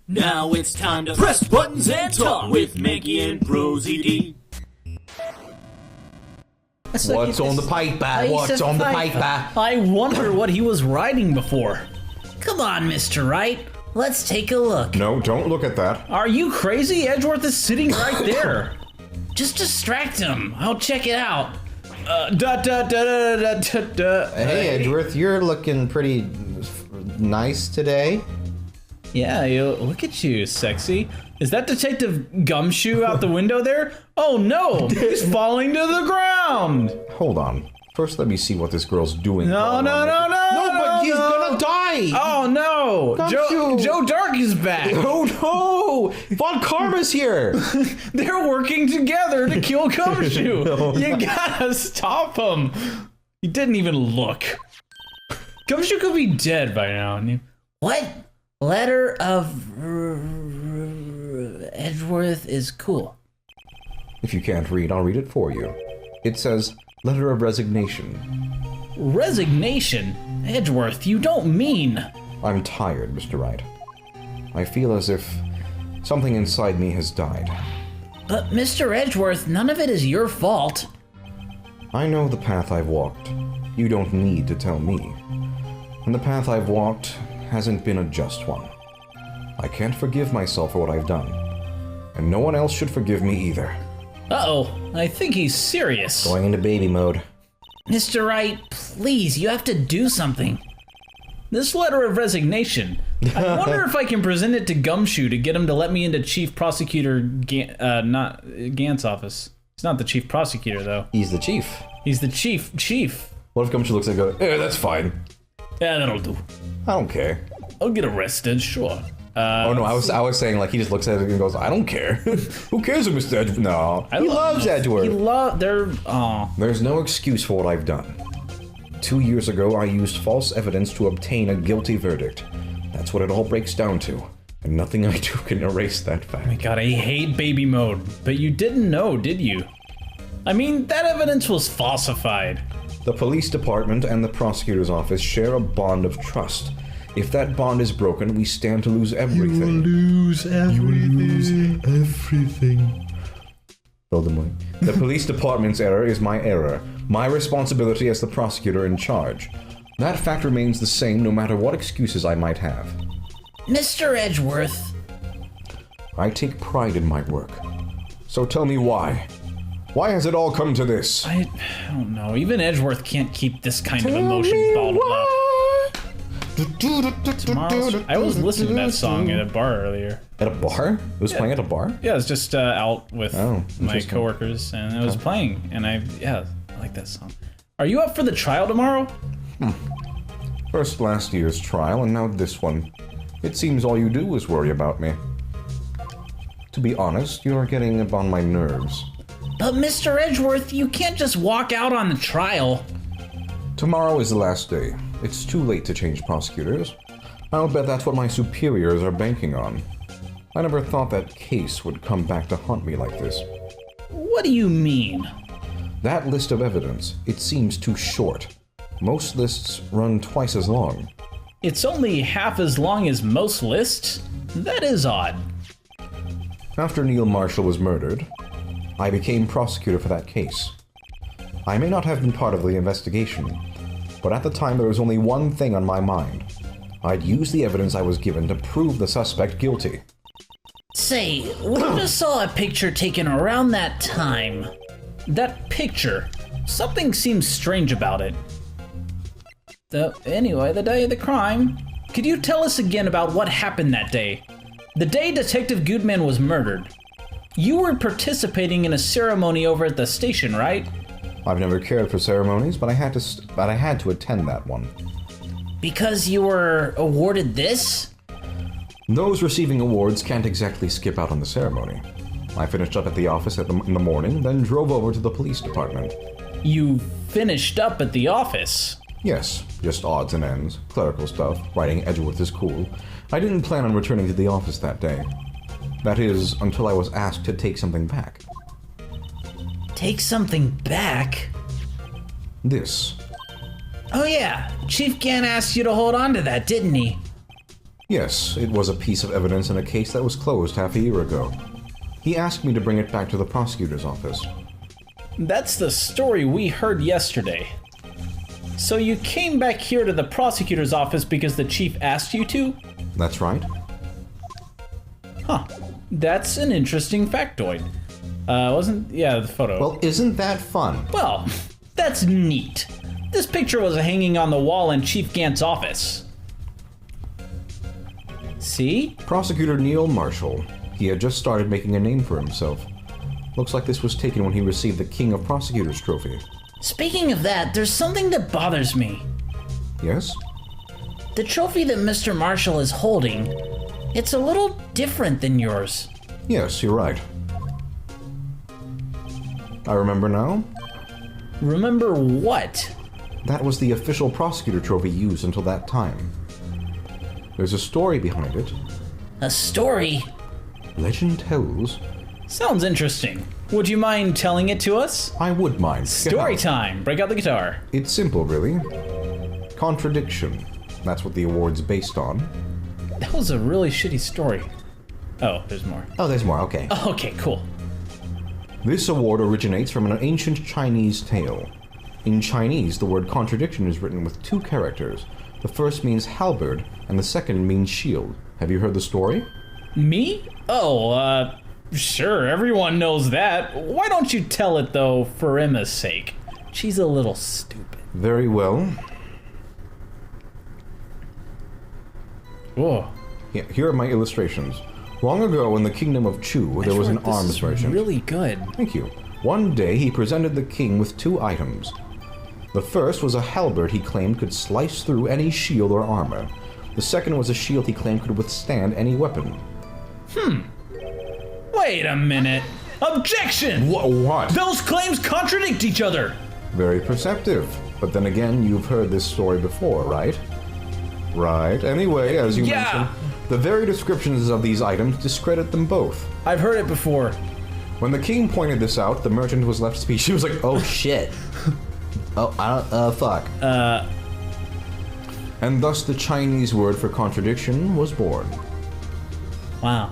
Now it's time to press buttons and talk with Manky and ProZD. What's on the paper? What's on the paper? I wonder what he was writing before. Come on, Mr. Wright. Let's take a look. No, don't look at that. Are you crazy? Edgeworth is sitting right there. Just distract him. I'll check it out. Hey, Edgeworth, you're looking pretty nice today. Yeah, look at you, sexy. Is that Detective Gumshoe out the window there? Oh no, he's falling to the ground. Hold on. First, let me see what this girl's doing. No, But he's gonna die. Oh no, Gumshoe. Joe Dark is back. Oh no! Von Karma's here! They're working together to kill Gumshoe. You gotta stop him. He didn't even look. Gumshoe could be dead by now. What? Letter of Edgeworth is cool. If you can't read, I'll read it for you. It says, letter of resignation. Resignation? Edgeworth, you don't mean... I'm tired, Mr. Wright. I feel as if something inside me has died. But Mr. Edgeworth, none of it is your fault. I know the path I've walked. You don't need to tell me. And the path I've walked hasn't been a just one. I can't forgive myself for what I've done. And no one else should forgive me either. Uh-oh, I think he's serious. Going into baby mode. Mr. Wright, please, you have to do something. This letter of resignation. I wonder if I can present it to Gumshoe to get him to let me into Chief Prosecutor Gant's office. He's not the Chief Prosecutor, though. He's the chief. He's the Chief. What if Gumshoe looks like a, that's fine. Yeah, that'll do. I don't care. I'll get arrested, sure. Oh no, I was saying like he just looks at it and goes, I don't care. Who cares if Mr. Edgeworth? No. He loves Edgeworth. There's no excuse for what I've done. 2 years ago, I used false evidence to obtain a guilty verdict. That's what it all breaks down to. And nothing I do can erase that fact. My god, I hate baby mode. But you didn't know, did you? I mean, that evidence was falsified. The police department and the prosecutor's office share a bond of trust. If that bond is broken, we stand to lose everything. You will lose everything. Voldemort. The police department's error is my error. My responsibility as the prosecutor in charge. That fact remains the same no matter what excuses I might have. Mr. Edgeworth. I take pride in my work. So tell me why. Why has it all come to this? I don't know. Even Edgeworth can't keep this kind of emotion bottled up. I was listening to that song at a bar earlier. At a bar? It was playing at a bar? Yeah, I was just out with my coworkers, and it was playing, and I like that song. Are you up for the trial tomorrow? First last year's trial, and now this one. It seems all you do is worry about me. To be honest, you're getting upon my nerves. But Mr. Edgeworth, you can't just walk out on the trial. Tomorrow is the last day. It's too late to change prosecutors. I'll bet that's what my superiors are banking on. I never thought that case would come back to haunt me like this. What do you mean? That list of evidence, it seems too short. Most lists run twice as long. It's only half as long as most lists? That is odd. After Neil Marshall was murdered, I became prosecutor for that case. I may not have been part of the investigation, but at the time there was only one thing on my mind. I'd use the evidence I was given to prove the suspect guilty. Say, we just saw a picture taken around that time. That picture. Something seems strange about it. Anyway, the day of the crime. Could you tell us again about what happened that day? The day Detective Goodman was murdered. You were participating in a ceremony over at the station, right? I've never cared for ceremonies, but I had to attend that one. Because you were awarded this? Those receiving awards can't exactly skip out on the ceremony. I finished up at the office in the morning, then drove over to the police department. You finished up at the office? Yes, just odds and ends, clerical stuff, writing Edgeworth is cool. I didn't plan on returning to the office that day. That is, until I was asked to take something back. Take something back? This. Oh yeah, Chief Gann asked you to hold on to that, didn't he? Yes, it was a piece of evidence in a case that was closed half a year ago. He asked me to bring it back to the prosecutor's office. That's the story we heard yesterday. So you came back here to the prosecutor's office because the chief asked you to? That's right. Huh. That's an interesting factoid. The photo. Well, isn't that fun? Well, that's neat. This picture was hanging on the wall in Chief Gant's office. See? Prosecutor Neil Marshall. He had just started making a name for himself. Looks like this was taken when he received the King of Prosecutors trophy. Speaking of that, there's something that bothers me. Yes? The trophy that Mr. Marshall is holding, it's a little different than yours. Yes, you're right. I remember now. Remember what? That was the official prosecutor trophy used until that time. There's a story behind it. A story? Legend tells. Sounds interesting. Would you mind telling it to us? I would mind. Story time. Break out the guitar. It's simple, really. Contradiction. That's what the award's based on. That was a really shitty story. Oh, there's more. Oh, there's more, okay. Oh, okay, cool. This award originates from an ancient Chinese tale. In Chinese, the word contradiction is written with 2 characters. The first means halberd, and the second means shield. Have you heard the story? Me? Oh, sure, everyone knows that. Why don't you tell it, though, for Emma's sake? She's a little stupid. Very well. Whoa. Yeah, here are my illustrations. Long ago in the kingdom of Chu, there was an arms merchant. Really good. Thank you. One day he presented the king with 2 items. The first was a halberd he claimed could slice through any shield or armor. The second was a shield he claimed could withstand any weapon. Wait a minute. Objection! What? Those claims contradict each other! Very perceptive. But then again, you've heard this story before, right? Right. Anyway, as you mentioned, the very descriptions of these items discredit them both. I've heard it before. When the king pointed this out, the merchant was left speechless. He was like, oh shit. Fuck. And thus the Chinese word for contradiction was born. Wow.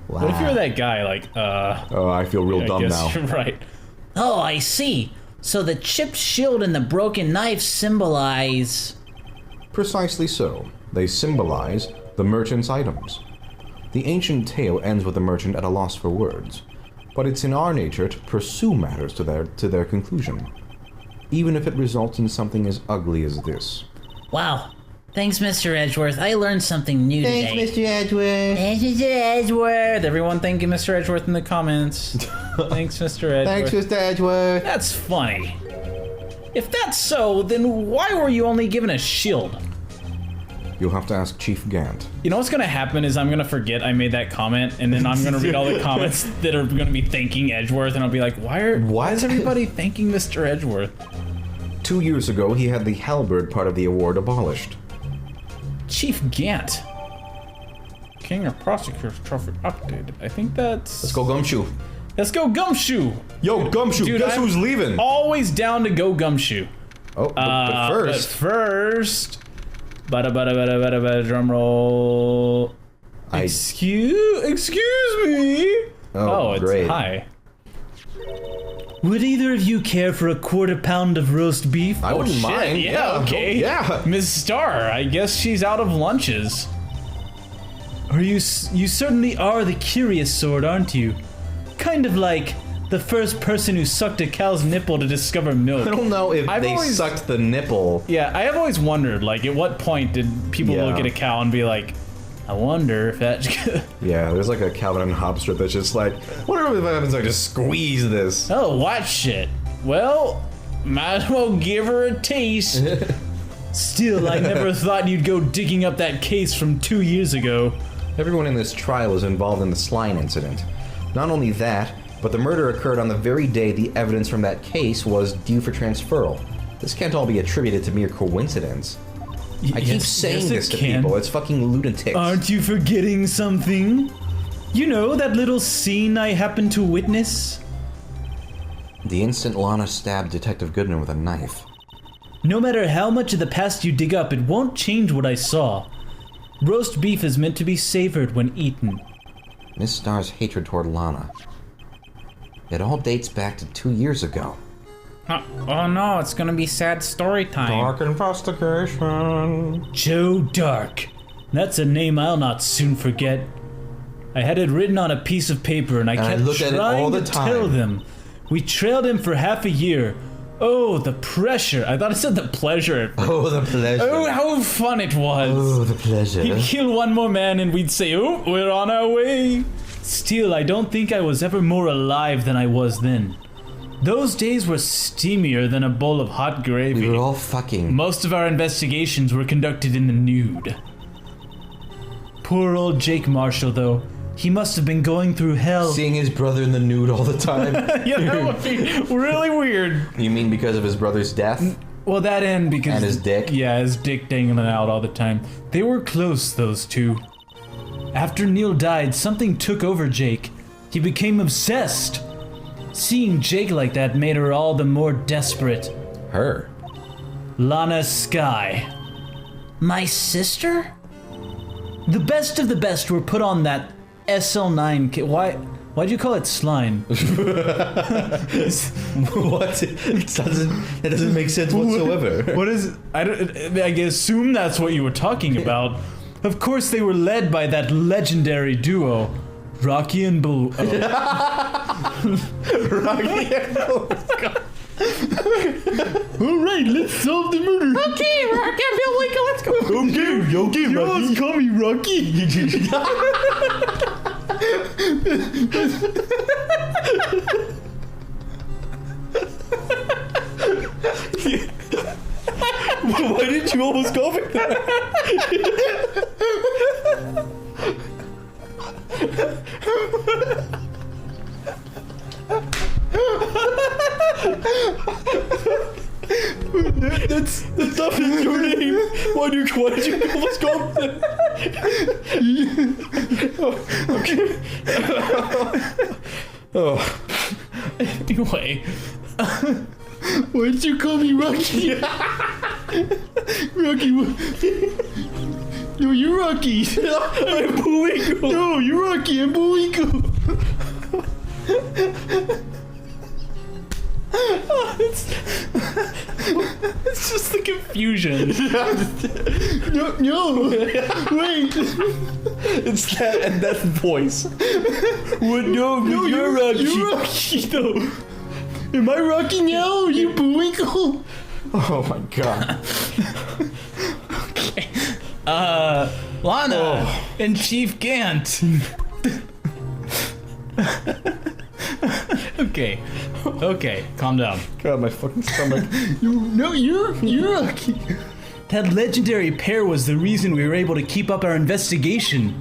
What if you're that guy, like, Oh, I feel real dumb now. You're right. Oh, I see. So the chipped shield and the broken knife symbolize... Precisely so. They symbolize the merchant's items. The ancient tale ends with the merchant at a loss for words, but it's in our nature to pursue matters to their conclusion, even if it results in something as ugly as this. Wow. Thanks, Mr. Edgeworth. I learned something new today. Thanks, Mr. Edgeworth. Thanks, Mr. Edgeworth. Everyone thank you, Mr. Edgeworth, in the comments. Thanks, Mr. Edgeworth. Thanks, Mr. Edgeworth. That's funny. If that's so, then why were you only given a shield? You'll have to ask Chief Gant. You know what's gonna happen is I'm gonna forget I made that comment, and then I'm gonna read all the comments that are gonna be thanking Edgeworth, and I'll be like, why is everybody thanking Mr. Edgeworth? 2 years ago, he had the halberd part of the award abolished. Chief Gant. King of Prosecutors Trophy updated. I think that's... Let's go Gumshoe. Let's go Gumshoe! Yo, Gumshoe, Dude, guess I'm who's leaving? Always down to go Gumshoe. Oh, but first... Drum roll. Excuse me. Oh, it's great. hi. Would either of you care for a £1/4 of roast beef? I wouldn't shit, mind. Yeah, okay. Yeah. Ms. Starr, I guess she's out of lunches. You certainly are the curious sort, aren't you? Kind of like the first person who sucked a cow's nipple to discover milk. I don't know if they sucked the nipple. Yeah, I have always wondered, like, at what point did people look at a cow and be like, I wonder if that's good. Yeah, there's like a Calvin and Hobbes strip that's just like, what if happens if I just squeeze this? Oh, watch it. Well, might as well give her a taste. Still, I never thought you'd go digging up that case from 2 years ago. Everyone in this trial is involved in the Slime incident. Not only that, but the murder occurred on the very day the evidence from that case was due for transferal. This can't all be attributed to mere coincidence. I keep saying this to people, it's fucking lunatics. Aren't you forgetting something? You know, that little scene I happened to witness? The instant Lana stabbed Detective Goodman with a knife. No matter how much of the past you dig up, it won't change what I saw. Roast beef is meant to be savored when eaten. Miss Star's hatred toward Lana. It all dates back to 2 years ago. Oh no, it's gonna be sad story time. Dark investigation. Joe Dark. That's a name I'll not soon forget. I had it written on a piece of paper and I kept trying to tell them. We trailed him for half a year. Oh, the pressure. I thought I said the pleasure. Oh, the pleasure. Oh, how fun it was. Oh, the pleasure. He'd kill one more man and we'd say, oh, we're on our way. Still, I don't think I was ever more alive than I was then. Those days were steamier than a bowl of hot gravy. We were all fucking. Most of our investigations were conducted in the nude. Poor old Jake Marshall, though. He must have been going through hell. Seeing his brother in the nude all the time. Yeah, that would be really weird. You mean because of his brother's death? Well, that end because... And his dick? Yeah, his dick dangling out all the time. They were close, those two. After Neil died, something took over Jake. He became obsessed. Seeing Jake like that made her all the more desperate. Her? Lana Skye. My sister? The best of the best were put on that SL9 Why'd you call it slime? What? It doesn't make sense whatsoever. What is... I assume that's what you were talking about. Of course they were led by that legendary duo, Rocky and Bull... Rocky and Bull... Alright, let's solve the murder. Okay, Rocky and Bullwinkle, let's go. Okay, you always call me Rocky. Why did you almost call me that? That's not your name. Why did you almost call me that? Okay. Oh. Anyway, why'd you call me Rocky? Rocky, no, you're Rocky. I'm Bullwinkle. No, you're Rocky. I'm Bullwinkle. It's just the confusion. No, wait. It's that and that voice. What? No, you're Rocky. You're Rocky, though. Am I Rocky now? Or you Bullwinkle? Oh my god. Okay. Lana and Chief Gant. Okay, calm down. God, my fucking stomach. You're Rocky. That legendary pair was the reason we were able to keep up our investigation.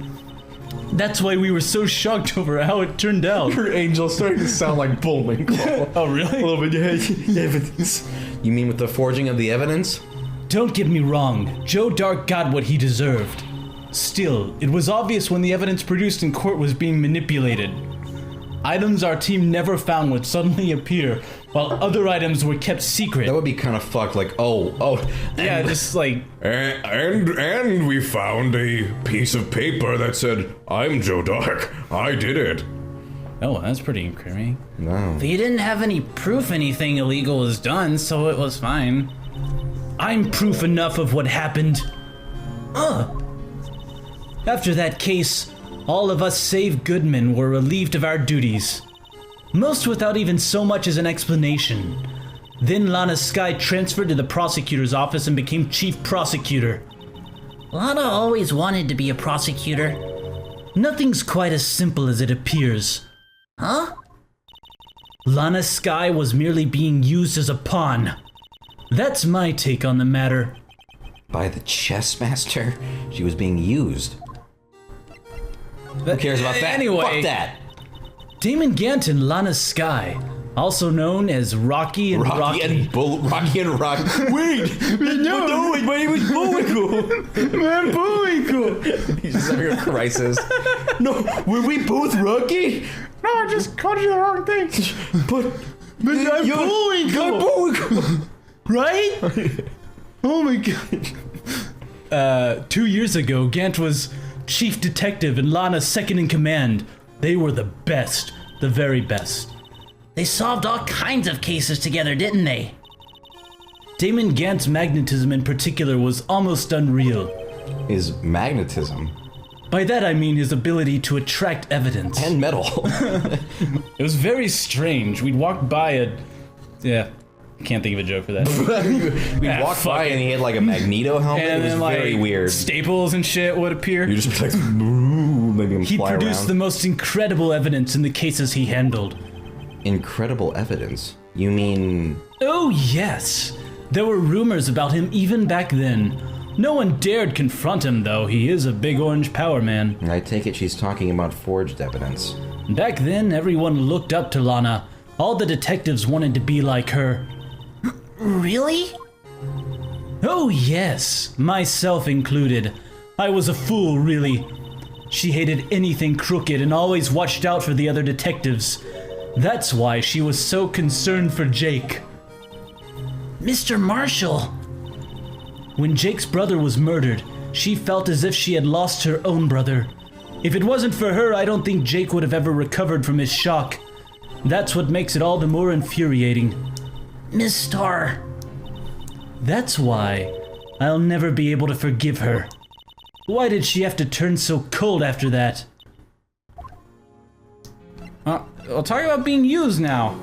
That's why we were so shocked over how it turned out. Your angel's starting to sound like Bullwinkle. Oh, really? A little bit, yeah. Evidence. You mean with the forging of the evidence? Don't get me wrong, Joe Dark got what he deserved. Still, it was obvious when the evidence produced in court was being manipulated. Items our team never found would suddenly appear, while other items were kept secret. That would be kind of fucked, like, oh. Yeah, just like... And we found a piece of paper that said, I'm Joe Dark. I did it. Oh, that's pretty incriminating. No. You didn't have any proof anything illegal was done, so it was fine. I'm proof enough of what happened. After that case, all of us save Goodman were relieved of our duties. Most without even so much as an explanation. Then Lana Skye transferred to the prosecutor's office and became chief prosecutor. Lana always wanted to be a prosecutor. Nothing's quite as simple as it appears. Huh? Lana Skye was merely being used as a pawn. That's my take on the matter. By the chess master? She was being used. Who cares about that? Anyway, fuck that. Damon Gant and Lana Skye, also known as Rocky and Rocky. Rocky and Rocky. Wait! No, my name was Bullwinkle! Man, Bullwinkle! He's just having a crisis. No, were we both Rocky? No, I just called you the wrong thing. But I'm Bullwinkle! You're Bullwinkle! Right? Oh my god. 2 years ago, Gant was chief detective and Lana second in command. They were the best. The very best. They solved all kinds of cases together, didn't they? Damon Gant's magnetism in particular was almost unreal. His magnetism. By that I mean his ability to attract evidence. And metal. It was very strange. We'd walk by a... Yeah, can't think of a joke for that. We walked by and he had like a Magneto helmet. And It was then, like, very weird. staples and shit would appear. You just be like, maybe him He fly produced around. the most incredible evidence in the cases he handled. Incredible evidence? You mean... Oh, yes. There were rumors about him even back then. No one dared confront him, though. He is a big orange power man. I take it she's talking about forged evidence. Back then, everyone looked up to Lana. All the detectives wanted to be like her. Really? Oh, yes. Myself included. I was a fool, really. She hated anything crooked and always watched out for the other detectives. That's why she was so concerned for Jake. Mr. Marshall. When Jake's brother was murdered, she felt as if she had lost her own brother. If it wasn't for her, I don't think Jake would have ever recovered from his shock. That's what makes it all the more infuriating. Miss Starr. That's why I'll never be able to forgive her. Why did she have to turn so cold after that? We'll talk about being used now.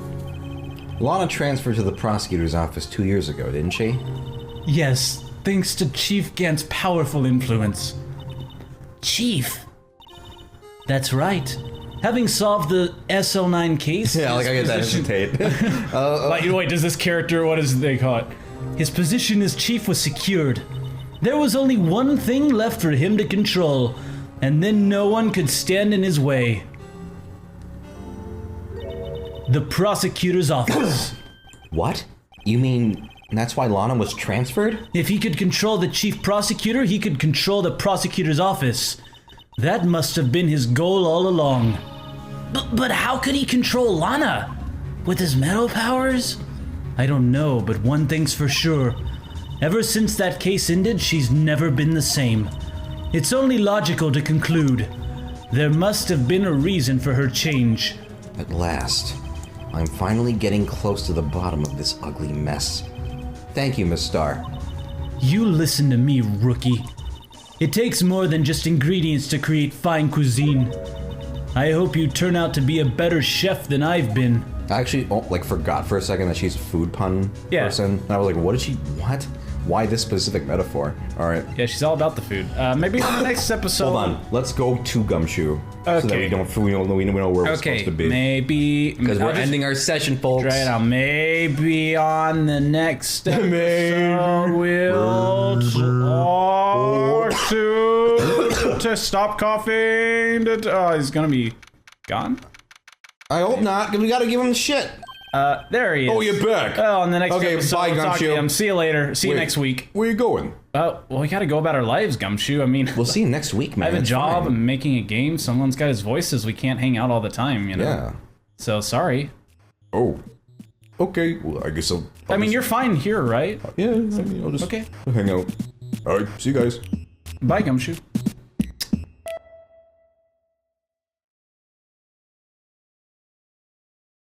Lana transferred to the prosecutor's office 2 years ago, didn't she? Yes, thanks to Chief Gant's powerful influence. Chief. That's right. Having solved the SL9 case... Yeah, like I get that hesitate. Like, wait, does this character, what is they call it? His position as chief was secured. There was only one thing left for him to control, and then no one could stand in his way. The prosecutor's office. What? You mean that's why Lana was transferred? If he could control the chief prosecutor, he could control the prosecutor's office. That must have been his goal all along. But how could he control Lana? With his metal powers? I don't know, but one thing's for sure. Ever since that case ended, she's never been the same. It's only logical to conclude. There must have been a reason for her change. At last, I'm finally getting close to the bottom of this ugly mess. Thank you, Miss Starr. You listen to me, rookie. It takes more than just ingredients to create fine cuisine. I hope you turn out to be a better chef than I've been. I actually forgot for a second that she's a food pun person. And I was like, what? Why this specific metaphor? All right. Yeah, she's all about the food. Maybe in the next episode. Hold on. Let's go to Gumshoe. Okay. So that we know where we're supposed to be. Maybe. Because we're ending our session, folks. Try it out. Maybe on the next episode we'll talk to stop coughing. Oh, he's gonna be gone? I hope not, because we gotta give him the shit. There he is. Oh, you're back. Oh, on the next episode, bye, we'll talk to Gumshoe. him. See you later. See you next week. Where you going? Well, we gotta go about our lives, Gumshoe. I mean, We'll see you next week, man. I have a It's job. fine. I'm making a game. Someone's got his voices. We can't hang out all the time, you know? Yeah. So, sorry. Oh. Okay, well, I guess I'll I mean, you're fine here, right? Yeah, I mean, I'll just Okay. hang out. Alright, see you guys. Bye, Gumshoe.